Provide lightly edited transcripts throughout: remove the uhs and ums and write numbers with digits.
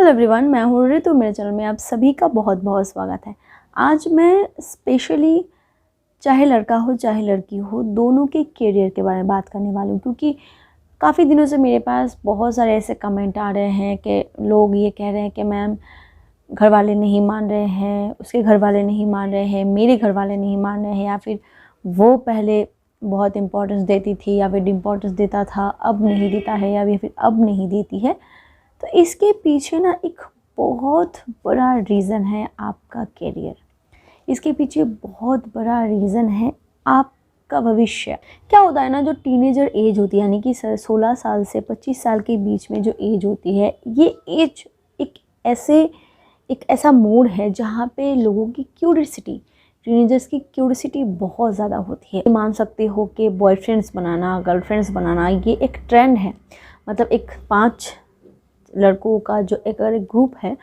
Hello everyone, मैं हूँ ऋतु। मेरे चैनल में आप सभी का बहुत बहुत स्वागत है। आज मैं स्पेशली चाहे लड़का हो चाहे लड़की हो, दोनों के करियर के बारे में बात करने वाली हूँ, क्योंकि काफ़ी दिनों से मेरे पास बहुत सारे ऐसे कमेंट आ रहे हैं कि लोग ये कह रहे हैं कि मैम घर वाले नहीं मान रहे हैं, उसके घर वाले नहीं मान रहे हैं, मेरे घर वाले नहीं मान रहे हैं, या फिर वो पहले बहुत इम्पोर्टेंस देती थी या फिर इम्पोर्टेंस देता था अब नहीं देता है, या फिर अब नहीं देती है। तो इसके पीछे ना एक बहुत बड़ा रीज़न है आपका करियर। इसके पीछे बहुत बड़ा रीज़न है आपका भविष्य। क्या होता है ना, जो टीनेजर एज होती है, यानी कि 16 साल से 25 साल के बीच में जो एज होती है, ये एज एक ऐसा मोड है जहाँ पे लोगों की क्यूरियसिटी, टीनेजर्स की क्यूरियसिटी बहुत ज़्यादा होती है। मान सकते हो कि बॉयफ्रेंड्स बनाना, गर्लफ्रेंड्स बनाना, ये एक ट्रेंड है। मतलब एक 5 लड़कों का जो एक ग्रुप है,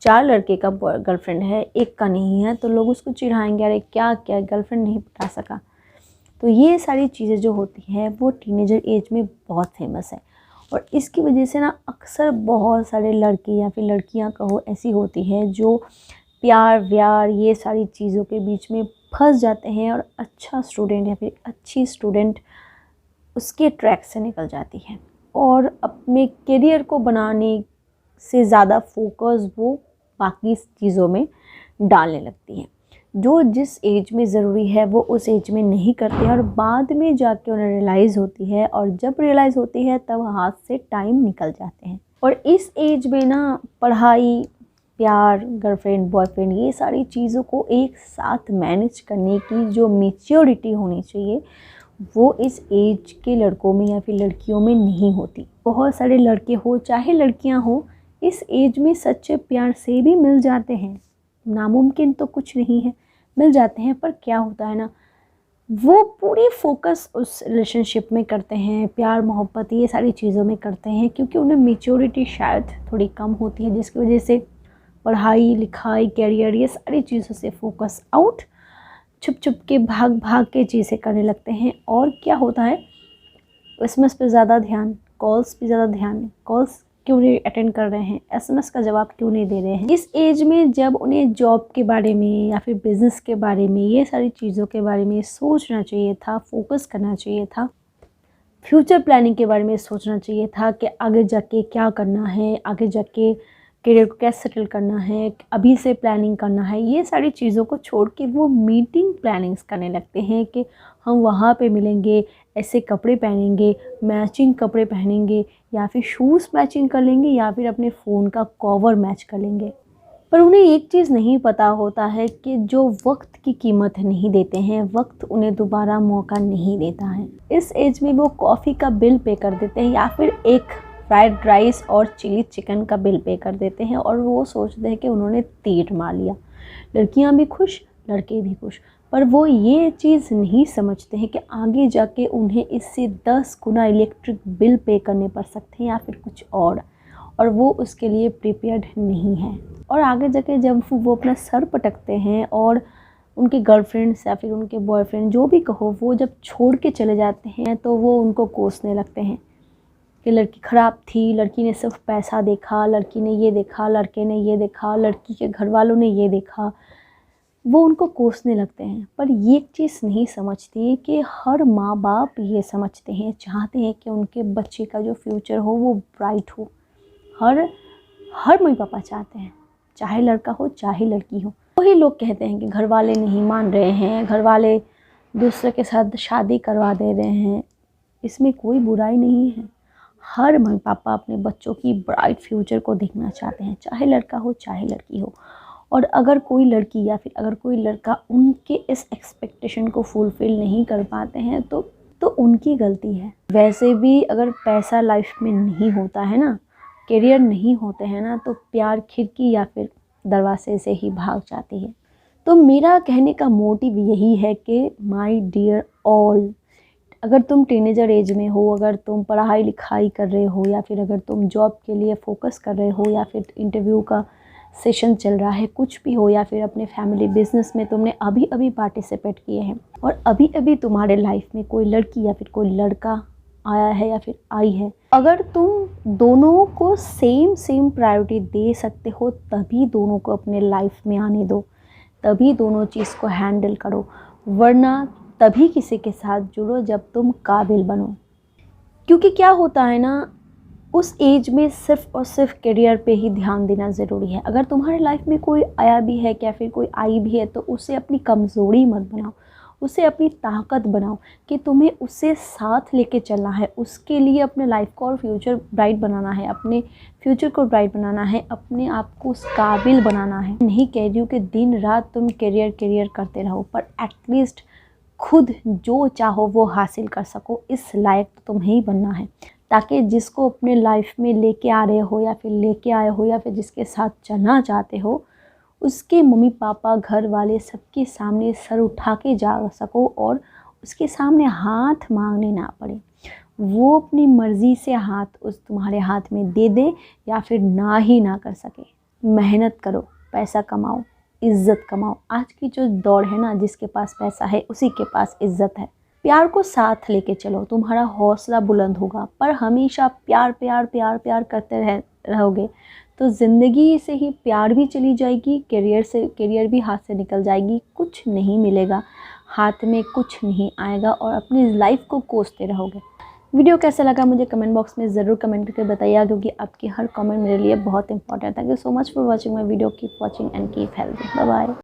4 लड़के का गर्लफ्रेंड है, एक का नहीं है, तो लोग उसको चिढ़ाएंगे, अरे क्या क्या गर्लफ्रेंड नहीं बता सका। तो ये सारी चीज़ें जो होती हैं वो टीनेजर एज में बहुत फेमस है। और इसकी वजह से ना अक्सर बहुत सारे लड़के या फिर लड़कियां कहो ऐसी होती हैं जो प्यार व्यार ये सारी चीज़ों के बीच में फंस जाते हैं, और अच्छा स्टूडेंट या फिर अच्छी स्टूडेंट उसके ट्रैक से निकल जाती है और अपने करियर को बनाने से ज़्यादा फोकस वो बाकी चीज़ों में डालने लगती हैं। जो जिस एज में ज़रूरी है वो उस एज में नहीं करते हैं, और बाद में जाके उन्हें रियलाइज़ होती है, और जब रियलाइज़ होती है तब हाथ से टाइम निकल जाते हैं। और इस एज में ना पढ़ाई, प्यार, गर्लफ्रेंड, बॉयफ्रेंड, ये सारी चीज़ों को एक साथ मैनेज करने की जो मैच्योरिटी होनी चाहिए वो इस एज के लड़कों में या फिर लड़कियों में नहीं होती। बहुत सारे लड़के हो चाहे लड़कियां हो, इस एज में सच्चे प्यार से भी मिल जाते हैं। नामुमकिन तो कुछ नहीं है, मिल जाते हैं। पर क्या होता है ना, वो पूरी फोकस उस रिलेशनशिप में करते हैं, प्यार मोहब्बत ये सारी चीज़ों में करते हैं, क्योंकि उन्हें मैच्योरिटी शायद थोड़ी कम होती है, जिसकी वजह से पढ़ाई लिखाई, कैरियर, ये सारी चीज़ों से फोकस आउट, छुप छुप के भाग भाग के चीज़ें करने लगते हैं। और क्या होता है, एसएमएस पे ज़्यादा ध्यान, कॉल्स पे ज़्यादा ध्यान, कॉल्स क्यों नहीं अटेंड कर रहे हैं, एसएमएस का जवाब क्यों नहीं दे रहे हैं। इस एज में जब उन्हें जॉब के बारे में या फिर बिज़नेस के बारे में, ये सारी चीज़ों के बारे में सोचना चाहिए था, फोकस करना चाहिए था, फ्यूचर प्लानिंग के बारे में सोचना चाहिए था कि आगे जाके क्या करना है, आगे जाके करियर को कैसे सेटल करना है, अभी से प्लानिंग करना है, ये सारी चीज़ों को छोड़ के वो मीटिंग प्लानिंग्स करने लगते हैं कि हम वहाँ पे मिलेंगे, ऐसे कपड़े पहनेंगे, मैचिंग कपड़े पहनेंगे, या फिर शूज़ मैचिंग कर लेंगे, या फिर अपने फ़ोन का कवर मैच कर लेंगे। पर उन्हें एक चीज़ नहीं पता होता है कि जो वक्त की कीमत नहीं देते हैं, वक्त उन्हें दोबारा मौका नहीं देता है। इस एज में वो कॉफ़ी का बिल पे कर देते हैं, या फिर एक फ्राइड राइस और चिली चिकन का बिल पे कर देते हैं, और वो सोचते हैं कि उन्होंने तीर मार लिया। लड़कियां भी खुश, लड़के भी खुश। पर वो ये चीज़ नहीं समझते हैं कि आगे जाके उन्हें इससे 10 गुना इलेक्ट्रिक बिल पे करने पड़ सकते हैं, या फिर कुछ और वो उसके लिए प्रिपेयर्ड नहीं है। और आगे जाके जब वो अपना सर पटकते हैं और उनके गर्लफ्रेंड्स या फिर उनके बॉयफ्रेंड, जो भी कहो, वो जब छोड़ के चले जाते हैं तो वो उनको कोसने लगते हैं कि लड़की ख़राब थी, लड़की ने सिर्फ पैसा देखा, लड़की ने ये देखा, लड़के ने ये देखा, लड़की के घर वालों ने ये देखा, वो उनको कोसने लगते हैं। पर ये चीज़ नहीं समझती कि हर माँ बाप ये समझते हैं, चाहते हैं कि उनके बच्चे का जो फ्यूचर हो वो ब्राइट हो। हर मम्मी पापा चाहते हैं, चाहे लड़का हो चाहे लड़की हो। वही लोग कहते हैं कि घर वाले नहीं मान रहे हैं, घर वाले दूसरे के साथ शादी करवा दे रहे हैं। इसमें कोई बुराई नहीं है। हर मम्मी पापा अपने बच्चों की ब्राइट फ्यूचर को देखना चाहते हैं, चाहे लड़का हो चाहे लड़की हो। और अगर कोई लड़की या फिर अगर कोई लड़का उनके इस एक्सपेक्टेशन को फुलफ़िल नहीं कर पाते हैं तो उनकी गलती है। वैसे भी अगर पैसा लाइफ में नहीं होता है ना, करियर नहीं होते हैं ना, तो प्यार खिड़की या फिर दरवाजे से ही भाग जाती है। तो मेरा कहने का मोटिव यही है कि माय डियर ऑल, अगर तुम टीनेजर एज में हो, अगर तुम पढ़ाई लिखाई कर रहे हो, या फिर अगर तुम जॉब के लिए फोकस कर रहे हो, या फिर इंटरव्यू का सेशन चल रहा है, कुछ भी हो, या फिर अपने फैमिली बिजनेस में तुमने अभी अभी पार्टिसिपेट किए हैं, और अभी अभी तुम्हारे लाइफ में कोई लड़की या फिर कोई लड़का आया है या फिर आई है। अगर तुम दोनों को सेम प्रायोरिटी दे सकते हो तभी दोनों को अपने लाइफ में आने दो, तभी दोनों चीज़ को हैंडल करो, वरना तभी किसी के साथ जुड़ो जब तुम काबिल बनो। क्योंकि क्या होता है ना, उस एज में सिर्फ और सिर्फ करियर पे ही ध्यान देना ज़रूरी है। अगर तुम्हारे लाइफ में कोई आया भी है या फिर कोई आई भी है तो उसे अपनी कमज़ोरी मत बनाओ, उसे अपनी ताकत बनाओ कि तुम्हें उससे साथ लेके चलना है, उसके लिए अपने लाइफ को और फ्यूचर ब्राइट बनाना है, अपने फ्यूचर को ब्राइट बनाना है, अपने आप को उस काबिल बनाना है। नहीं कह रही हूँ कि दिन रात तुम करियर करते रहो, पर एटलीस्ट खुद जो चाहो वो हासिल कर सको, इस लायक तो तुम्हें ही बनना है, ताकि जिसको अपने लाइफ में लेके आ रहे हो या फिर लेके आए हो या फिर जिसके साथ चलना चाहते हो, उसके मम्मी पापा घर वाले सबके सामने सर उठा के जा सको और उसके सामने हाथ मांगने ना पड़े। वो अपनी मर्ज़ी से हाथ उस तुम्हारे हाथ में दे दे या फिर ना ही ना कर सके। मेहनत करो, पैसा कमाओ, इज़्ज़त कमाओ। आज की जो दौड़ है ना, जिसके पास पैसा है उसी के पास इज़्ज़त है। प्यार को साथ लेके चलो, तुम्हारा हौसला बुलंद होगा। पर हमेशा प्यार प्यार प्यार प्यार करते रहोगे तो ज़िंदगी से ही प्यार भी चली जाएगी, करियर भी हाथ से निकल जाएगी, कुछ नहीं मिलेगा, हाथ में कुछ नहीं आएगा और अपनी लाइफ को कोसते रहोगे। वीडियो कैसा लगा मुझे कमेंट बॉक्स में ज़रूर कमेंट करके बताइए, क्योंकि आपकी हर कमेंट मेरे लिए बहुत इंपॉर्टेंट है। Thank you so much for watching my video. Keep watching and keep healthy. Bye bye.